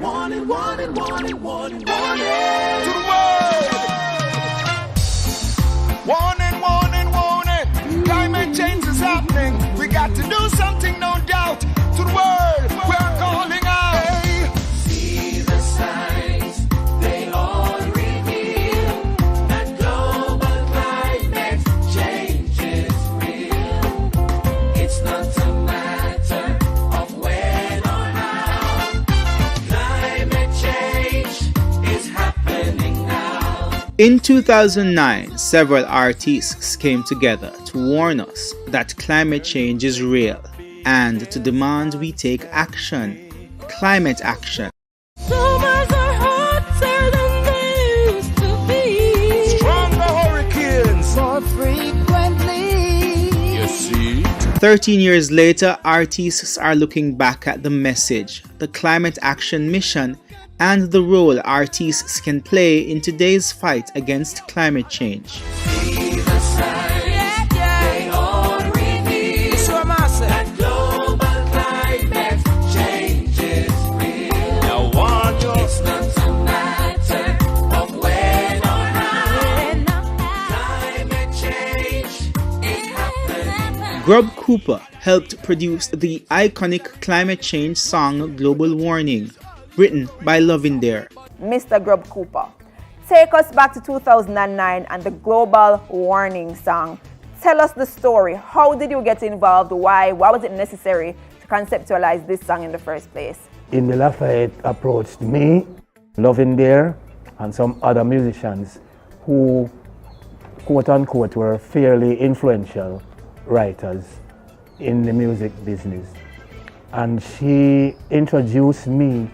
Warning, warning, warning, warning, warning. To the world. Warning, warning, warning. Climate change is happening. We got to do something, no doubt. To the world, we're calling out. Hey. See the signs, they all reveal that global climate change is real. It's not a matter of when or how. Climate change is happening now. In 2009, several artists came together to warn us that climate change is real and to demand we take action, climate action. Summers are hotter than they used to be. Stronger hurricanes. More frequently. You see? 13 years later, artists are looking back at the message, the climate action mission, and the role artists can play in today's fight against climate change. See the signs, they all reveal that global climate change is real. Now warn you. It's not a matter of when or how. Climate change is happening. Grub Cooper helped produce the iconic climate change song Global Warning, written by Lovindare. Mr. Grub Cooper, take us back to 2009 and the Global Warning song. Tell us the story. How did you get involved? Why was it necessary to conceptualize this song in the first place? Indy Lafayette approached me, Lovindare, and some other musicians who, quote unquote, were fairly influential writers in the music business. And she introduced me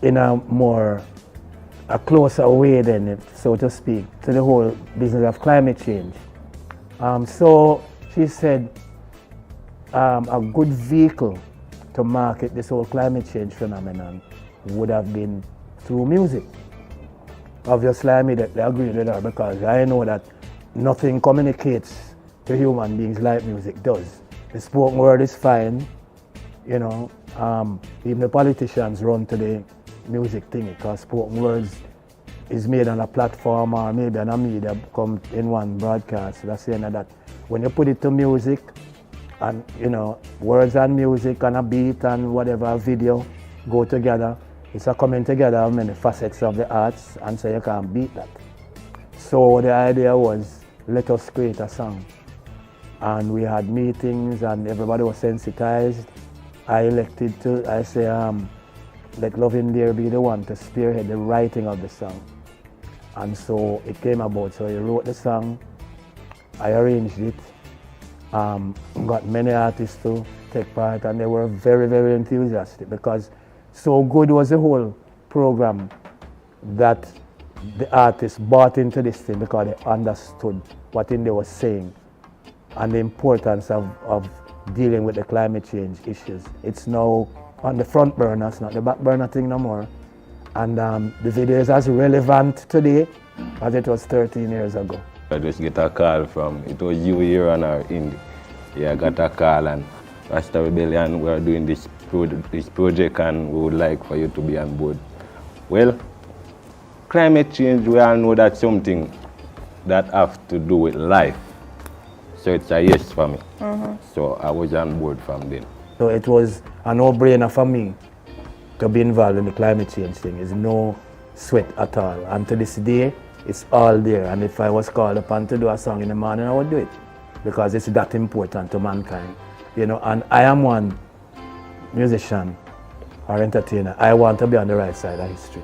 in a closer way than, so to speak, to the whole business of climate change. So she said a good vehicle to market this whole climate change phenomenon would have been through music. Obviously, I immediately agreed with her because I know that nothing communicates to human beings like music does. The spoken word is fine, you know, even the politicians run to the music thing because spoken words is made on a platform or maybe on a media come in one broadcast. That's saying that when you put it to music and you know words and music and a beat and whatever a video go together, it's a coming together of many facets of the arts, and so you can't beat that. So the idea was, let us create a song, and we had meetings and everybody was sensitized. I elected to let Lovindare be the one to spearhead the writing of the song. And so it came about. So I wrote the song, I arranged it, got many artists to take part, and they were very, very enthusiastic because so good was the whole program that the artists bought into this thing because they understood what Indy was saying and the importance of dealing with the climate change issues. It's now on the front burner, it's not the back burner thing no more. And the video is as relevant today as it was 13 years ago. I just get a call from, it was you here on our Indy. Yeah, I got a call and Rasta Rebellion, we're doing this project and we would like for you to be on board. Well, climate change, we all know that's something that have to do with life. So it's a yes for me. So I was on board from then. So it was a no-brainer for me to be involved in the climate change thing. It's no sweat at all. And to this day, it's all there. And if I was called upon to do a song in the morning, I would do it. Because it's that important to mankind. You know, and I am one musician or entertainer. I want to be on the right side of history.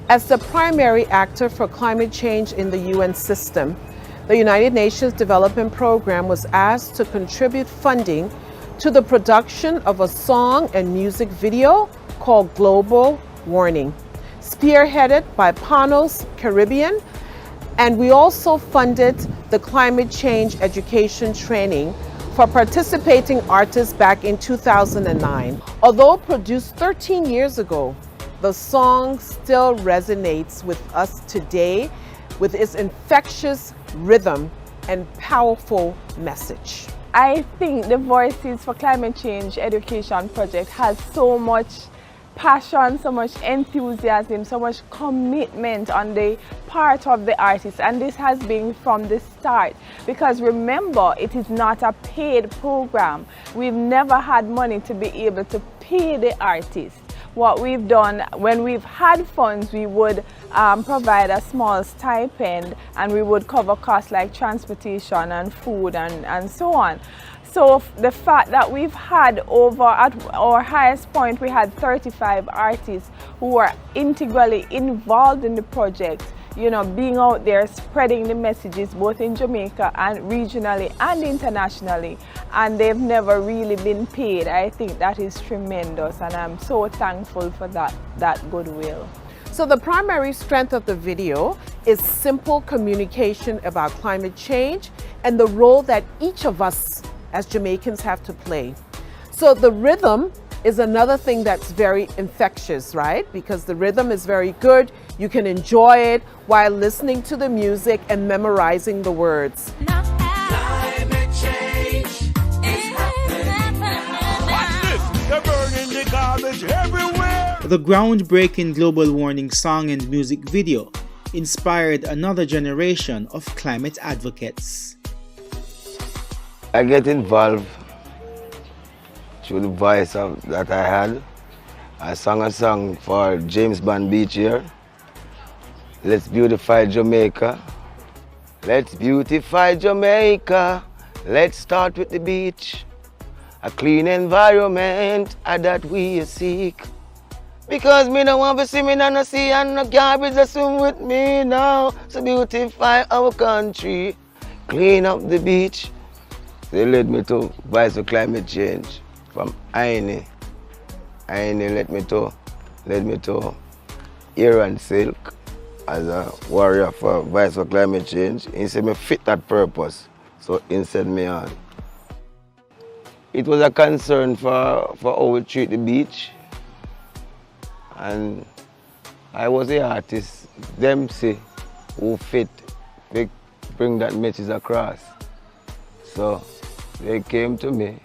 As the primary actor for climate change in the UN system, the United Nations Development Program was asked to contribute funding to the production of a song and music video called Global Warning, spearheaded by Panos Caribbean, and we also funded the climate change education training for participating artists back in 2009. Although produced 13 years ago, the song still resonates with us today with its infectious rhythm and powerful message. I think the Voices for Climate Change Education Project has so much passion, so much enthusiasm, so much commitment on the part of the artists, and this has been from the start, because remember, it is not a paid program. We've never had money to be able to pay the artists. What we've done, when we've had funds, we would provide a small stipend, and we would cover costs like transportation and food and so on. So the fact that we've had at our highest point, we had 35 artists who were integrally involved in the project, you know, being out there spreading the messages both in Jamaica and regionally and internationally, and they've never really been paid. I think that is tremendous, and I'm so thankful for that goodwill. So the primary strength of the video is simple communication about climate change and the role that each of us as Jamaicans have to play. So the rhythm is another thing that's very infectious, right? Because the rhythm is very good. You can enjoy it while listening to the music and memorizing the words. Climate change is happening now. Watch this! They're burning the garbage everywhere. The groundbreaking global warning song and music video inspired another generation of climate advocates. I get involved through the voice that I had. I sang a song for James Bond Beach here. Let's beautify Jamaica. Let's beautify Jamaica. Let's start with the beach. A clean environment that we seek. Because me no want to see me no see and no garbage a swim with me now. So beautify our country. Clean up the beach. They led me to Voice for Climate Change from Aine. Aine led me to Aaron Silk as a warrior for Voice for Climate Change. He said me fit that purpose, so he sent me on. It was a concern for how we treat the beach, and I was the artist, them say, who fit, they bring that message across. So they came to me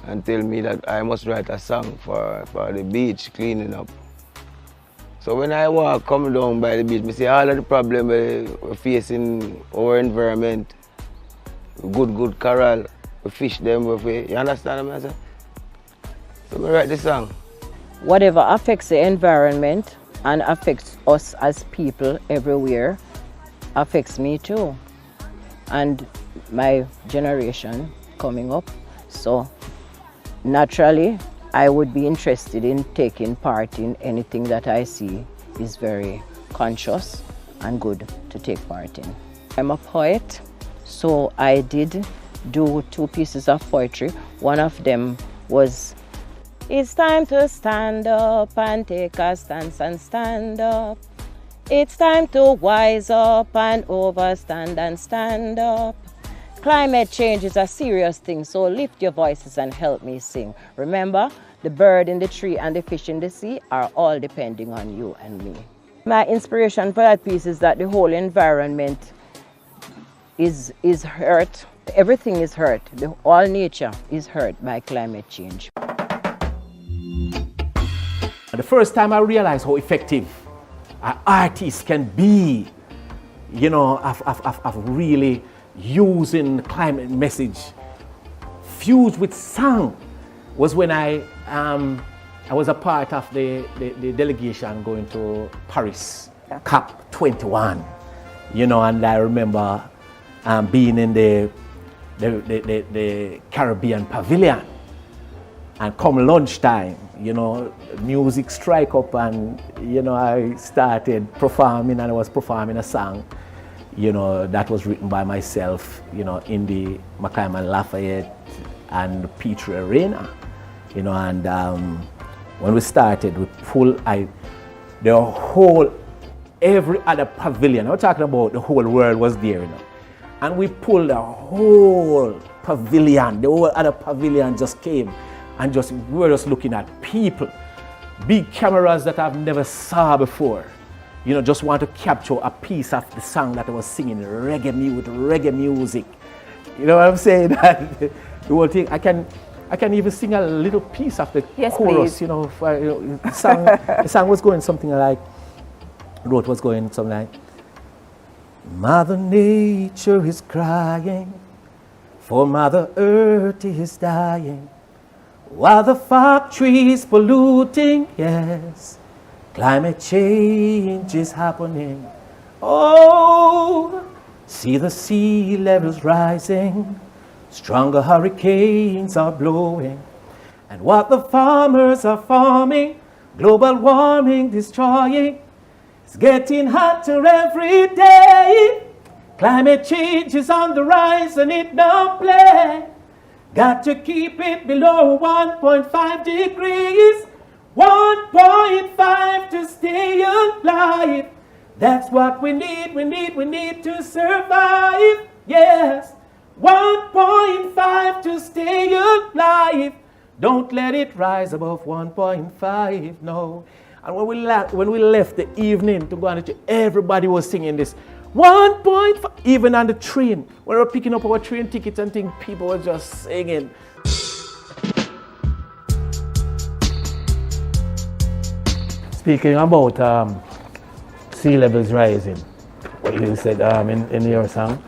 and tell me that I must write a song for the beach cleaning up. So when I walk come down by the beach, I see all of the problems we're facing our environment. Good coral, we fish them, you understand what I say? So I write the song. Whatever affects the environment and affects us as people everywhere affects me too, and my generation coming up. So naturally, I would be interested in taking part in anything that I see is very conscious and good to take part in. I'm a poet, so I did do 2 pieces of poetry. One of them was, it's time to stand up and take a stance and stand up. It's time to wise up and overstand and stand up. Climate change is a serious thing, so lift your voices and help me sing. Remember, the bird in the tree and the fish in the sea are all depending on you and me. My inspiration for that piece is that the whole environment is hurt. Everything is hurt. All nature is hurt by climate change. The first time I realized how effective an artist can be, you know, of really using climate message fused with song was when I was a part of the delegation going to Paris, COP 21, you know, and I remember being in the Caribbean pavilion, and come lunchtime, you know, music strike up, and you know, I started performing, and I was performing a song, you know, that was written by myself, you know, in the McClyman Lafayette and Petrie Arena, you know, and when we started, we pulled every other pavilion, I'm talking about the whole world was there, you know, and we pulled the whole pavilion, the whole other pavilion just came, and we were just looking at people, big cameras that I've never saw before, just want to capture a piece of the song that I was singing, reggae music. You know what I'm saying? The whole thing. I can even sing a little piece of the chorus. Please. The song was going something like, Mother Nature is crying, for Mother Earth is dying, while the factories polluting, yes, climate change is happening. Oh, see the sea levels rising, stronger hurricanes are blowing, and what the farmers are farming, global warming destroying. It's getting hotter every day. Climate change is on the rise and it don't play. Got to keep it below 1.5 degrees. 1.5 to stay alive. That's what we need to survive. Yes, 1.5 to stay alive. Don't let it rise above 1.5, no. And when we left the evening to go on the train, everybody was singing this. 1.5, even on the train. When we were picking up our train tickets and things, people were just singing. Speaking about sea levels rising, what you said in your song,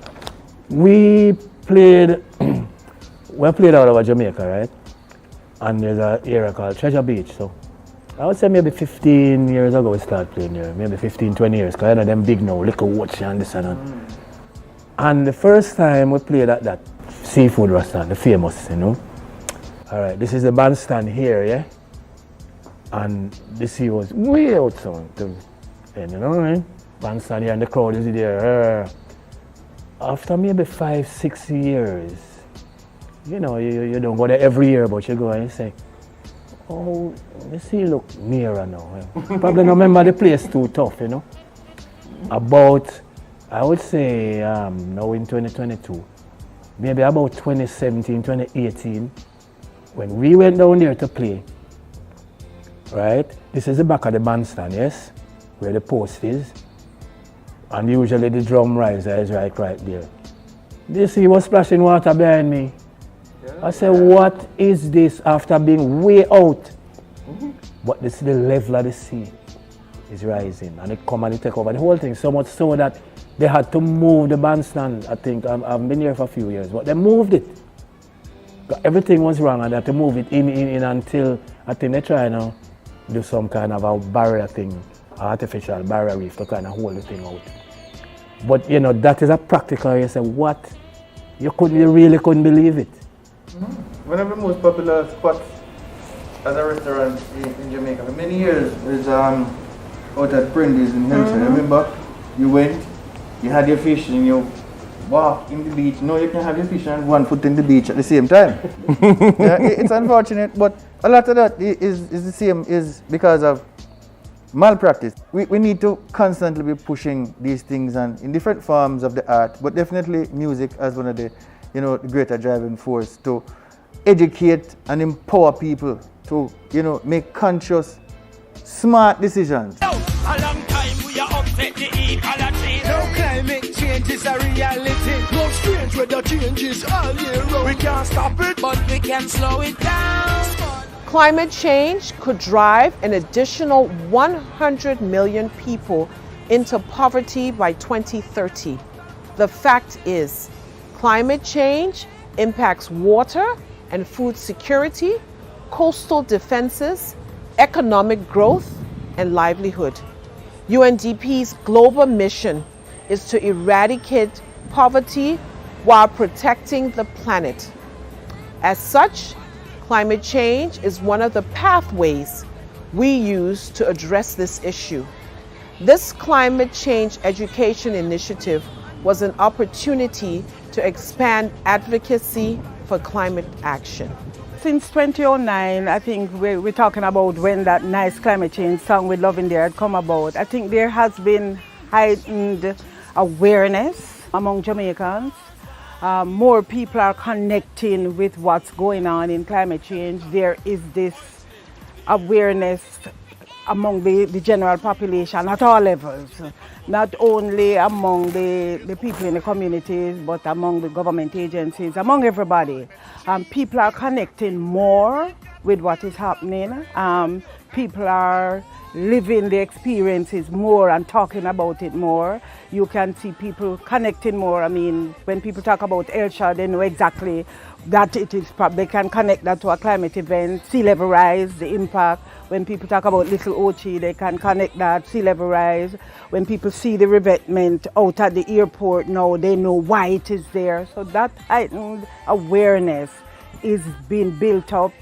we played out of Jamaica, right? And there's an area called Treasure Beach. So I would say maybe 15 years ago we started playing there, maybe 15, 20 years, because I know them big now, little watch and this and that. And the first time we played at that seafood restaurant, the famous, All right, this is the bandstand here, yeah? And the sea was way out sound, right? Bandstand here and the crowd is there. After maybe 5-6 years, you don't go there every year, but you go and you say, oh, the sea look nearer now. Probably not remember the place too tough, About, I would say, now in 2022, maybe about 2017, 2018, when we went down there to play, right? This is the back of the bandstand, yes? Where the post is. And usually the drum riser is right there. The sea was splashing water behind me. I said, what is this after being way out? But this the level of the sea is rising and it come and it take over the whole thing, so much so that they had to move the bandstand. I think I've been here for a few years, but they moved it. Everything was wrong and they had to move it in until I think they try now do some kind of a barrier thing, artificial barrier reef to kind of hold the thing out. But that is a practical, you say, what? You really couldn't believe it. One of the most popular spots as a restaurant in Jamaica for many years is out at Prendy's in Hillside. Remember, you went, you had your fish and you walk in the beach. No, you can have your fish and one foot in the beach at the same time. It's unfortunate, but a lot of that is the same, is because of malpractice. We need to constantly be pushing these things and in different forms of the art, but definitely music as one of the the greater driving force to educate and empower people to, make conscious, smart decisions. A long time we are upset the ecology. No climate change is a reality. No strange weather changes all year round. We can't stop it, but we can slow it down. Climate change could drive an additional 100 million people into poverty by 2030. The fact is, climate change impacts water and food security, coastal defenses, economic growth, and livelihood. UNDP's global mission is to eradicate poverty while protecting the planet. As such, climate change is one of the pathways we use to address this issue. This climate change education initiative was an opportunity to expand advocacy for climate action. Since 2009, I think we're talking about when that nice climate change song with Love in There had come about. I think there has been heightened awareness among Jamaicans. More people are connecting with what's going on in climate change. There is this awareness among the general population at all levels, not only among the people in the communities, but among the government agencies, among everybody. People are connecting more with what is happening. People are living the experiences more and talking about it more. You can see people connecting more. I mean, when people talk about Elsha, they know exactly that it is, they can connect that to a climate event, sea level rise, the impact. When people talk about Little Ochi, they can connect that, sea level rise. When people see the revetment out at the airport now, they know why it is there. So that heightened awareness is being built up.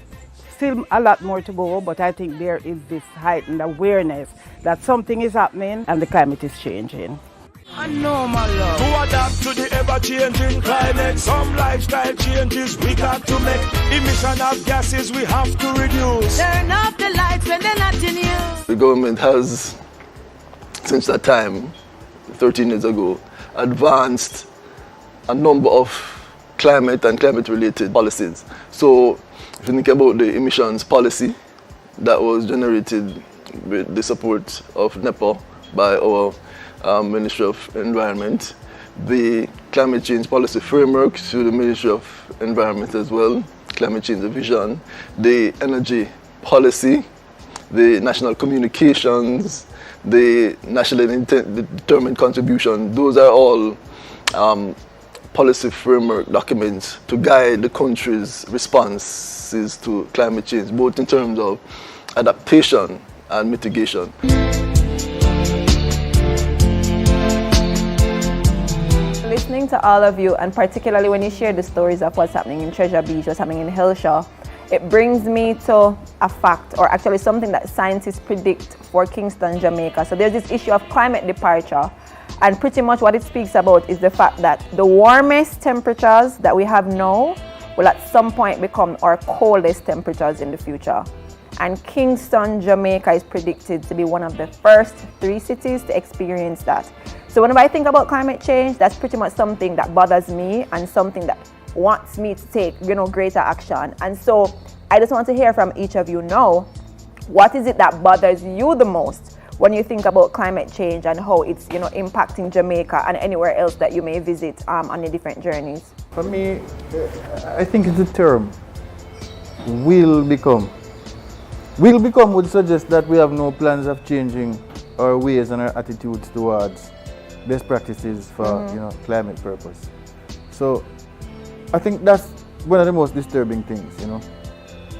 Still a lot more to go, but I think there is this heightened awareness that something is happening and the climate is changing. To adapt to the ever-changing climate, some lifestyle changes we got to make. Emission of gases we have to reduce. Turn off the lights when they're not in use. The government has, since that time, 13 years ago, advanced a number of climate and climate-related policies. So, if you think about the emissions policy that was generated with the support of NEPA by our Ministry of Environment, the climate change policy framework through the Ministry of Environment as well, climate change division, the energy policy, the national communications, the nationally determined contribution, those are all policy framework documents to guide the country's responses to climate change, both in terms of adaptation and mitigation. Listening to all of you, and particularly when you share the stories of what's happening in Treasure Beach, what's happening in Hillshaw, it brings me to a fact, or actually something that scientists predict for Kingston, Jamaica. So there's this issue of climate departure, and pretty much what it speaks about is the fact that the warmest temperatures that we have now will at some point become our coldest temperatures in the future. And Kingston, Jamaica is predicted to be one of the first 3 cities to experience that. So whenever I think about climate change, that's pretty much something that bothers me and something that wants me to take, greater action. And so I just want to hear from each of you now, what is it that bothers you the most when you think about climate change and how it's, impacting Jamaica and anywhere else that you may visit on your different journeys? For me, I think it's a term, will become. Will become would suggest that we have no plans of changing our ways and our attitudes towards best practices for climate purpose. So I think that's one of the most disturbing things,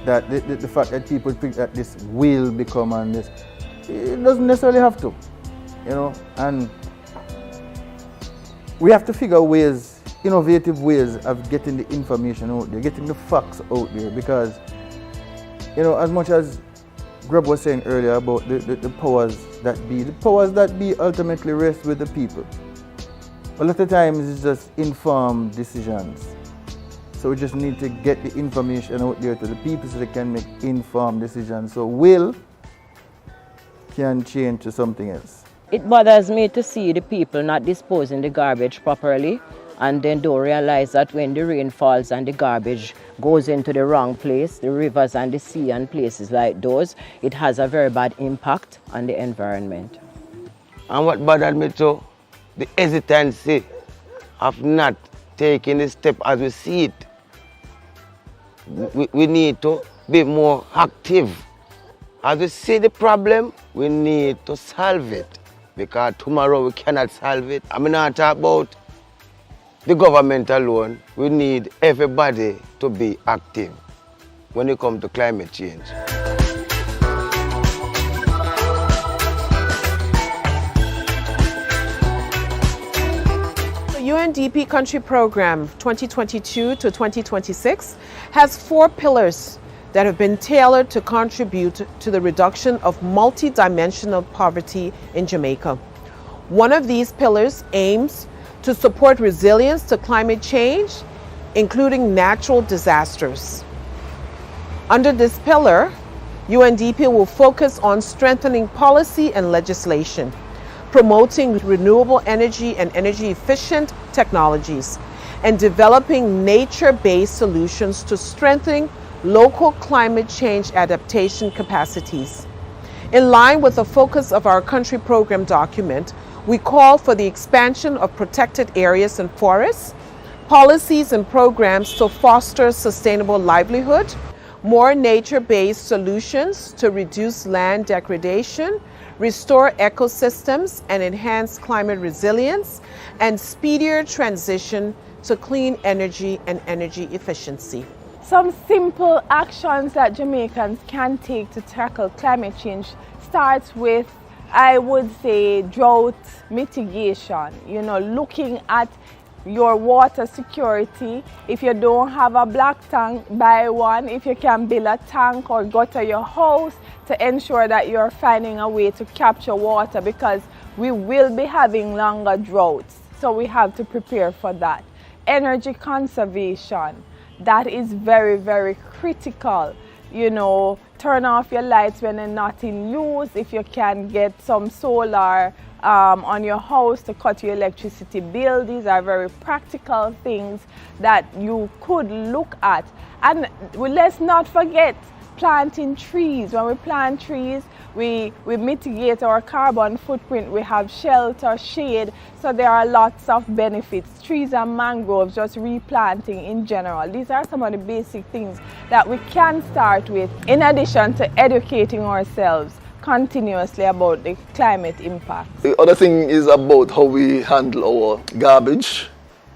that the fact that people think that this will become and this, it doesn't necessarily have to, and we have to figure ways, innovative ways of getting the information out there, getting the facts out there, because as much as Grub was saying earlier about the powers that be ultimately rest with the people. A lot of times it's just informed decisions. So we just need to get the information out there to the people so they can make informed decisions. So will can change to something else. It bothers me to see the people not disposing the garbage properly, and then don't realize that when the rain falls and the garbage goes into the wrong place, the rivers and the sea and places like those, it has a very bad impact on the environment. And what bothered me too, the hesitancy of not taking the step as we see it. We need to be more active. As we see the problem, we need to solve it, because tomorrow we cannot solve it. I'm not talking about the government alone. We need everybody to be active when it comes to climate change. The UNDP Country Program 2022 to 2026 has 4 pillars that have been tailored to contribute to the reduction of multidimensional poverty in Jamaica. One of these pillars aims to support resilience to climate change, including natural disasters. Under this pillar, UNDP will focus on strengthening policy and legislation, promoting renewable energy and energy-efficient technologies, and developing nature-based solutions to strengthen local climate change adaptation capacities. In line with the focus of our country program document, we call for the expansion of protected areas and forests, policies and programs to foster sustainable livelihood, more nature-based solutions to reduce land degradation, restore ecosystems and enhance climate resilience, and speedier transition to clean energy and energy efficiency. Some simple actions that Jamaicans can take to tackle climate change starts with, I would say, drought mitigation. You know, looking at your water security. If you don't have a black tank, buy one. If you can build a tank or gutter your house to ensure that you're finding a way to capture water, because we will be having longer droughts. So we have to prepare for that. Energy conservation, that is very, very critical. You know, turn off your lights when they're not in use. If you can get some solar on your house to cut your electricity bill, these are very practical things that you could look at. And let's not forget planting trees. When we plant trees, we mitigate our carbon footprint. We have shelter, shade, so there are lots of benefits. Trees and mangroves, just replanting in general. These are some of the basic things that we can start with, in addition to educating ourselves continuously about the climate impact. The other thing is about how we handle our garbage.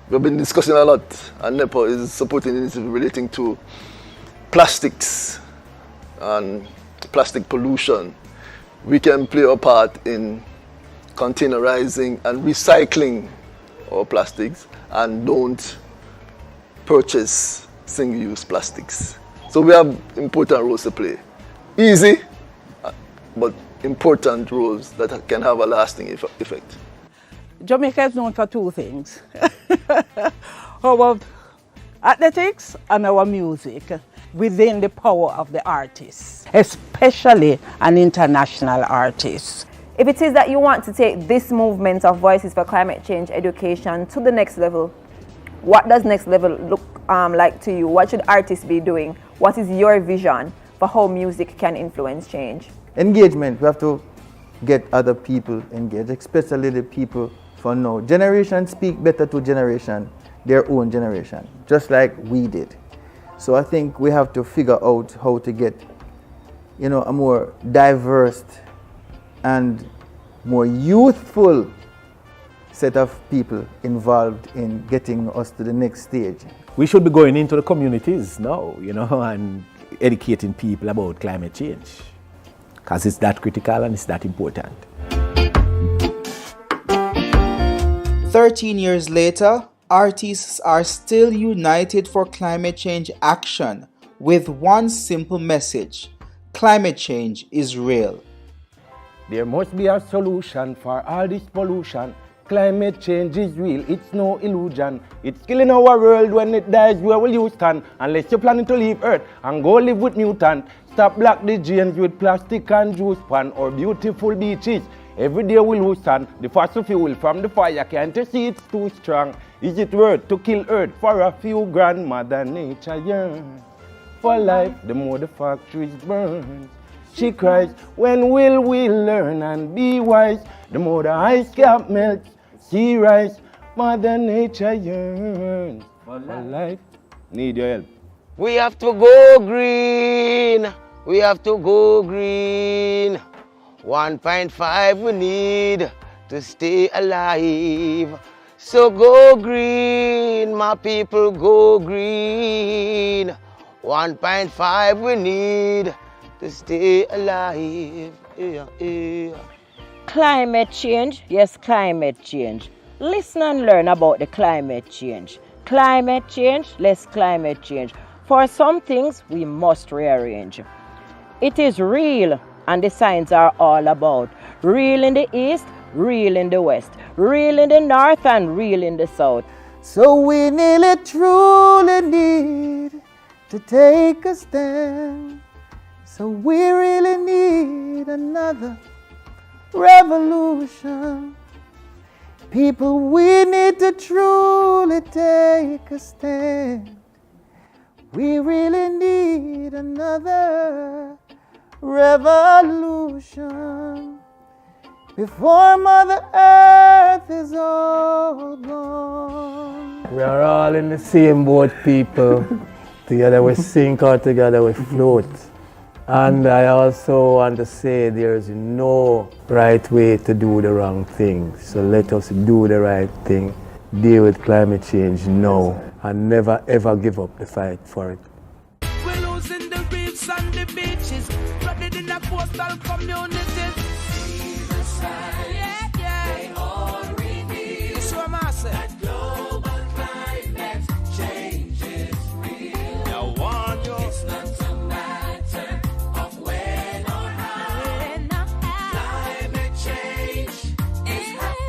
We've been discussing a lot, and NEPA is supporting initiatives relating to plastics and plastic pollution. We can play a part in containerizing and recycling our plastics, and don't purchase single-use plastics. So we have important roles to play. Easy, but important roles that can have a lasting effect. Jamaica is known for two things. Our athletics and our music, within the power of the artists, especially an international artist. If it is that you want to take this movement of Voices for Climate Change education to the next level, what does next level look like to you? What should artists be doing? What is your vision for how music can influence change? Engagement. We have to get other people engaged, especially the people for now. Generation speak better to generation, their own generation, just like we did. So I think we have to figure out how to get, you know, a more diverse and more youthful set of people involved in getting us to the next stage. We should be going into the communities now, you know, and educating people about climate change, because it's that critical and it's that important. 13 years later, artists are still united for climate change action with one simple message: climate change is real. There must be a solution for all this pollution. Climate change is real, it's no illusion. It's killing our world. When it dies, where will you stand? Unless you're planning to leave Earth and go live with mutant. Stop block the drains with plastic and juice pan or beautiful beaches. Every day we lose sun. The fossil fuel from the fire, can't you see it's too strong? Is it worth to kill Earth for a few grand? Mother Nature yearns for life, the more the factories burn. She cries, when will we learn and be wise? The more the ice cap melts, sea rise. Mother Nature yearns for life. Need your help. We have to go green. We have to go green. 1.5 we need to stay alive. So go green, my people, go green. 1.5 we need to stay alive. Yeah, yeah. Climate change, yes, climate change. Listen and learn about the climate change. Climate change, less climate change. For some things, we must rearrange. It is real, and the signs are all about. Real in the east, real in the west, real in the north, and real in the south. So we nearly truly need to take a stand. So we really need another revolution. People, we need to truly take a stand. We really need another revolution before Mother Earth is all gone. We are all in the same boat, people. Together we sink or together we float. And I also want to say there is no right way to do the wrong thing. So let us do the right thing, deal with climate change now, and never ever give up the fight for it. We're losing the reefs and the beaches, flooded in the coastal communities. See the sign.